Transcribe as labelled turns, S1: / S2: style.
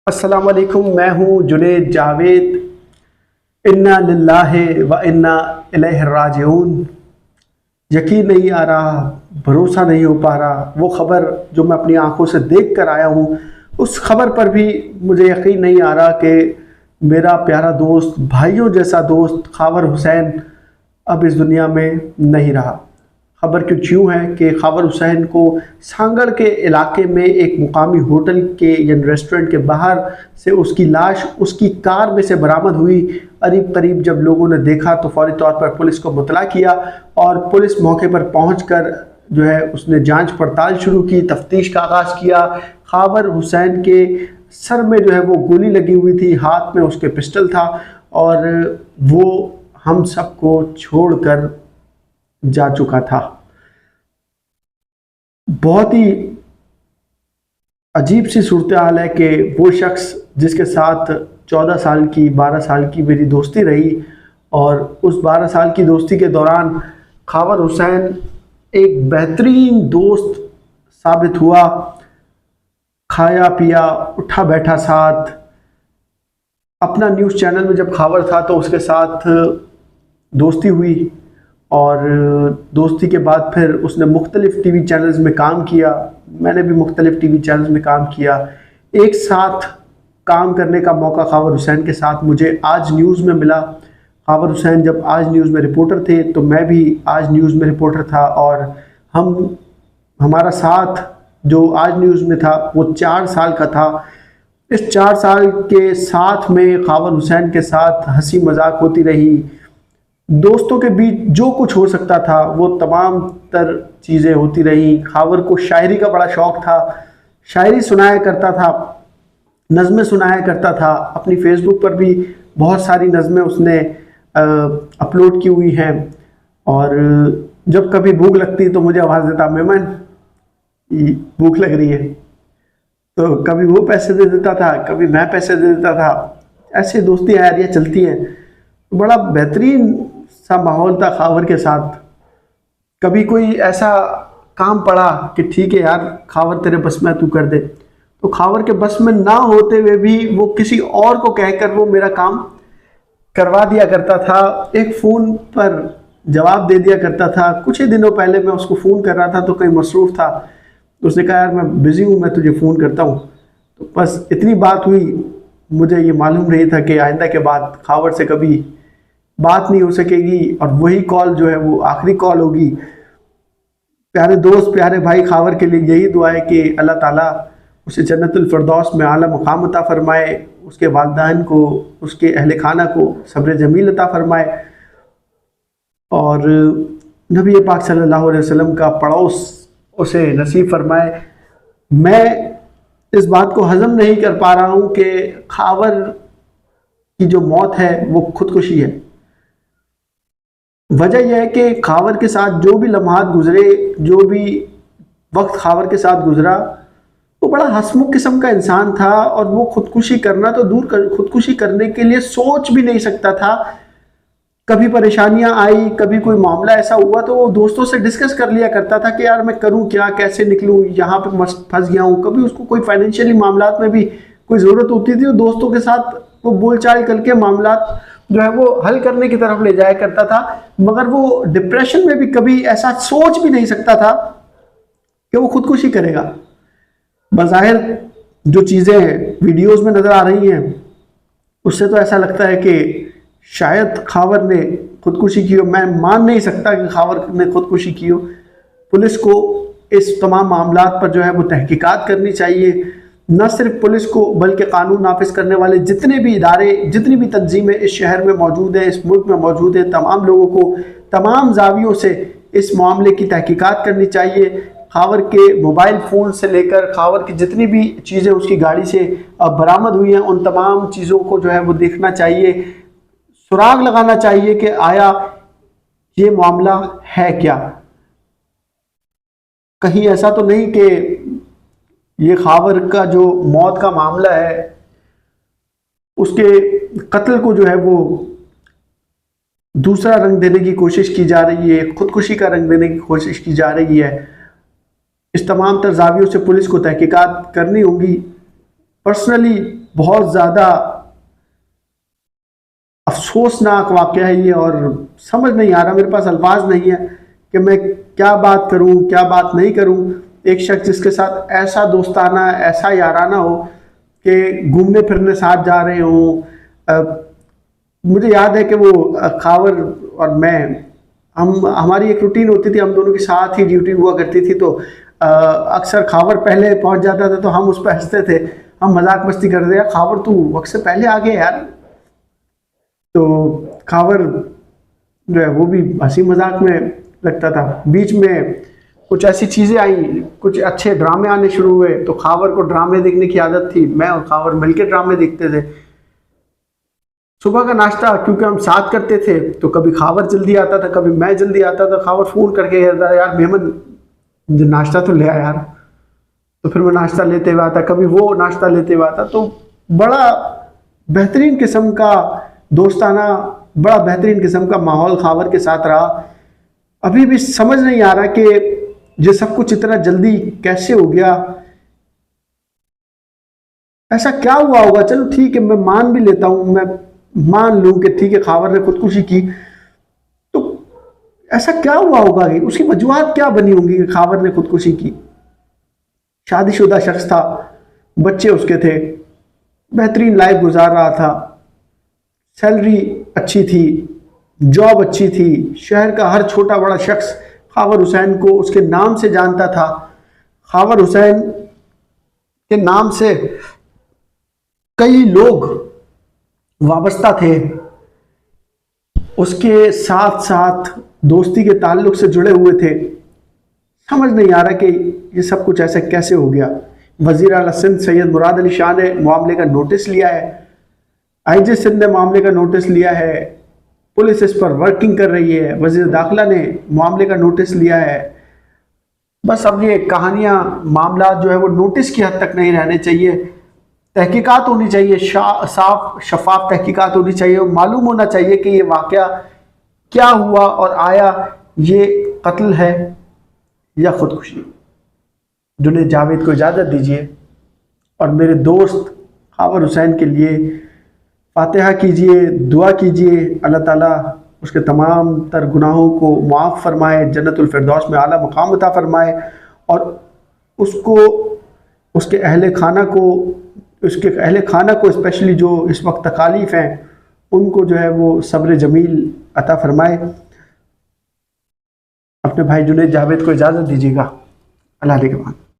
S1: अस्सलाम वालेकुम। मैं हूँ जुनैद जावेद। इन्ना लिल्लाहि व इन्ना इलैहि राजिऊन। यकीन नहीं आ रहा, भरोसा नहीं हो पा रहा। वो ख़बर जो मैं अपनी आंखों से देख कर आया हूँ, उस खबर पर भी मुझे यकीन नहीं आ रहा कि मेरा प्यारा दोस्त, भाइयों जैसा दोस्त खावर हुसैन अब इस दुनिया में नहीं रहा। खबर कुछ यूँ है कि खावर हुसैन को सांगड़ के इलाके में एक मुकामी होटल के या रेस्टोरेंट के बाहर से उसकी लाश उसकी कार में से बरामद हुई। करीब करीब जब लोगों ने देखा तो फौरी तौर पर पुलिस को मुतला किया और पुलिस मौके पर पहुंचकर जो है उसने जांच पड़ताल शुरू की, तफ्तीश का आगाज़ किया। खावर हुसैन के सर में जो है वो गोली लगी हुई थी, हाथ में उसके पिस्टल था और वो हम सबको छोड़कर जा चुका था। बहुत ही अजीब सी सूरत हाल है कि वो शख्स जिसके साथ 14 साल की 12 साल की मेरी दोस्ती रही और उस 12 साल की दोस्ती के दौरान खावर हुसैन एक बेहतरीन दोस्त साबित हुआ। खाया पिया उठा बैठा साथ। अपना न्यूज़ चैनल में जब खावर था तो उसके साथ दोस्ती हुई और दोस्ती के बाद फिर उसने मुख्तलिफ़ टीवी चैनल्स में काम किया, मैंने भी मुख्तलिफ़ टीवी चैनल्स में काम किया। एक साथ काम करने का मौका खावर हुसैन के साथ मुझे आज न्यूज़ में मिला। खावर हुसैन जब आज न्यूज़ में रिपोर्टर थे तो मैं भी आज न्यूज़ में रिपोर्टर था और हमारा साथ जो आज न्यूज़ में था वो 4 साल का था। इस 4 साल के साथ में खावर हुसैन के साथ हंसी मजाक होती रही। दोस्तों के बीच जो कुछ हो सकता था वो तमाम तर चीज़ें होती रही। खावर को शायरी का बड़ा शौक़ था, शायरी सुनाया करता था, नज़में सुनाया करता था। अपनी फेसबुक पर भी बहुत सारी नज़में उसने अपलोड की हुई हैं और जब कभी भूख लगती तो मुझे आवाज़ देता, मेमन भूख लग रही है, तो कभी वो पैसे दे देता था, कभी मैं पैसे दे देता था। ऐसी दोस्ती यारियाँ चलती हैं। बड़ा बेहतरीन सा माहौल था खावर के साथ। कभी कोई ऐसा काम पड़ा कि ठीक है यार खावर तेरे बस में तू कर दे, तो खावर के बस में ना होते हुए भी वो किसी और को कहकर वो मेरा काम करवा दिया करता था। एक फ़ोन पर जवाब दे दिया करता था। कुछ ही दिनों पहले मैं उसको फ़ोन कर रहा था तो कहीं मसरूफ़ था, तो उसने कहा यार मैं बिज़ी हूँ, मैं तुझे फ़ोन करता हूँ। तो बस इतनी बात हुई। मुझे ये मालूम नहीं था कि आइंदा के बाद खावर से कभी बात नहीं हो सकेगी और वही कॉल जो है वो आखिरी कॉल होगी। प्यारे दोस्त, प्यारे भाई खावर के लिए यही दुआ है कि अल्लाह ताला उसे जन्नतुल फिरदौस में आला मुकाम अता फरमाए, उसके वालिदैन को, उसके अहले खाना को सब्र जमील अता फरमाए और नबी पाक सल्लल्लाहु अलैहि वसल्लम का पड़ोस उसे नसीब फरमाए। मैं इस बात को हज़म नहीं कर पा रहा हूँ कि खावर की जो मौत है वो खुदकुशी है। वजह यह है कि खावर के साथ जो भी लम्हात गुजरे, जो भी वक्त खावर के साथ गुजरा, वो बड़ा हंसमुख किस्म का इंसान था और वो खुदकुशी करना तो दूर कर, खुदकुशी करने के लिए सोच भी नहीं सकता था। कभी परेशानियां आई, कभी कोई मामला ऐसा हुआ तो वो दोस्तों से डिस्कस कर लिया करता था कि यार मैं करूं क्या, कैसे निकलूं, यहाँ पे फंस गया हूँ। कभी उसको कोई फाइनेंशियली मामलात में भी कोई ज़रूरत होती थी, वो दोस्तों के साथ वो बोलचाल करके मामलात जो है वो हल करने की तरफ ले जाया करता था। मगर वो डिप्रेशन में भी कभी ऐसा सोच भी नहीं सकता था कि वो खुदकुशी करेगा। बज़ाहिर जो चीज़ें वीडियोस में नज़र आ रही हैं उससे तो ऐसा लगता है कि शायद खावर ने खुदकुशी की हो। मैं मान नहीं सकता कि खावर ने खुदकुशी की हो। पुलिस को इस तमाम मामलात पर जो है वो तहकीकात करनी चाहिए। न सिर्फ पुलिस को बल्कि कानून नाफिज करने वाले जितने भी इदारे, जितनी भी तंजीमें इस शहर में मौजूद हैं, इस मुल्क में मौजूद हैं, तमाम लोगों को तमाम जावियों से इस मामले की तहकीकात करनी चाहिए। खावर के मोबाइल फ़ोन से लेकर खावर की जितनी भी चीज़ें उसकी गाड़ी से बरामद हुई हैं उन तमाम चीज़ों को जो है वो देखना चाहिए, सुराग लगाना चाहिए कि आया ये मामला है क्या। कहीं ऐसा तो नहीं कि ये खावर का जो मौत का मामला है उसके कत्ल को जो है वो दूसरा रंग देने की कोशिश की जा रही है, खुदकुशी का रंग देने की कोशिश की जा रही है। इस तमाम तर जावियों से पुलिस को तहकीकात करनी होगी। पर्सनली बहुत ज़्यादा अफसोसनाक वाक़या है ये, और समझ नहीं आ रहा, मेरे पास अल्फाज नहीं है कि मैं क्या बात करूं क्या बात नहीं करूं। एक शख्स जिसके साथ ऐसा दोस्ताना, ऐसा याराना हो कि घूमने फिरने साथ जा रहे हों। मुझे याद है कि वो खावर और मैं, हम हमारी एक रूटीन होती थी, हम दोनों के साथ ही ड्यूटी हुआ करती थी। तो अक्सर खावर पहले पहुंच जाता था तो हम उस पर हंसते थे, हम मजाक मस्ती करते यार खावर तू वक्त से पहले आ गया यार। तो खावर जो है वो भी हंसी मजाक में लगता था। बीच में कुछ ऐसी चीज़ें आई, कुछ अच्छे ड्रामे आने शुरू हुए, तो खावर को ड्रामे देखने की आदत थी, मैं और खावर मिलकर ड्रामे देखते थे। सुबह का नाश्ता क्योंकि हम साथ करते थे तो कभी खावर जल्दी आता था, कभी मैं जल्दी आता था। खावर फ़ोन करके कहता यार मेमन नाश्ता तो ले आया यार, तो फिर मैं नाश्ता लेते हुए आता, कभी वो नाश्ता लेते हुए आता। तो बड़ा बेहतरीन किस्म का दोस्ताना, बड़ा बेहतरीन किस्म का माहौल खावर के साथ रहा। अभी भी समझ नहीं आ रहा कि ये सब कुछ इतना जल्दी कैसे हो गया, ऐसा क्या हुआ होगा। चलो ठीक है, मैं मान भी लेता हूं, मैं मान लूं कि ठीक है खावर ने खुदकुशी की, तो ऐसा क्या हुआ होगा कि उसकी वजूहत क्या बनी होंगी कि खावर ने खुदकुशी की। शादीशुदा शख्स था, बच्चे उसके थे, बेहतरीन लाइफ गुजार रहा था, सैलरी अच्छी थी, जॉब अच्छी थी, शहर का हर छोटा बड़ा शख्स खावर हुसैन को उसके नाम से जानता था। खावर हुसैन के नाम से कई लोग वाबस्ता थे, उसके साथ साथ दोस्ती के ताल्लुक से जुड़े हुए थे। समझ नहीं आ रहा कि ये सब कुछ ऐसे कैसे हो गया। वज़ीर आला सिंध सैयद मुराद अली शाह ने मामले का नोटिस लिया है, आईजी सिंध ने मामले का नोटिस लिया है, पुलिस इस पर वर्किंग कर रही है, वज़ीर दाखिला ने मामले का नोटिस लिया है। बस अब ये कहानियाँ, मामला जो है वो नोटिस की हद तक नहीं रहने चाहिए, तहकीकात होनी चाहिए, साफ शफाफ तहकीकात होनी चाहिए, और मालूम होना चाहिए कि ये वाक़या क्या हुआ और आया, ये कत्ल है या खुदकुशी। जुनैद जावेद को इजाज़त दीजिए और मेरे दोस्त खावर हुसैन के लिए फातिहा कीजिए, दुआ कीजिए, अल्लाह ताला उसके तमाम तर गुनाहों को माफ़ फरमाए, जन्नतुल फिरदौस में आला मकाम अता फरमाए, और उसको, उसके अहले खाना को स्पेशली जो इस वक्त तकालीफ हैं उनको जो है वो सब्र जमील अता फरमाए। अपने भाई जुनैद जावेद को इजाज़त दीजिएगा। अल्लाह के बाद।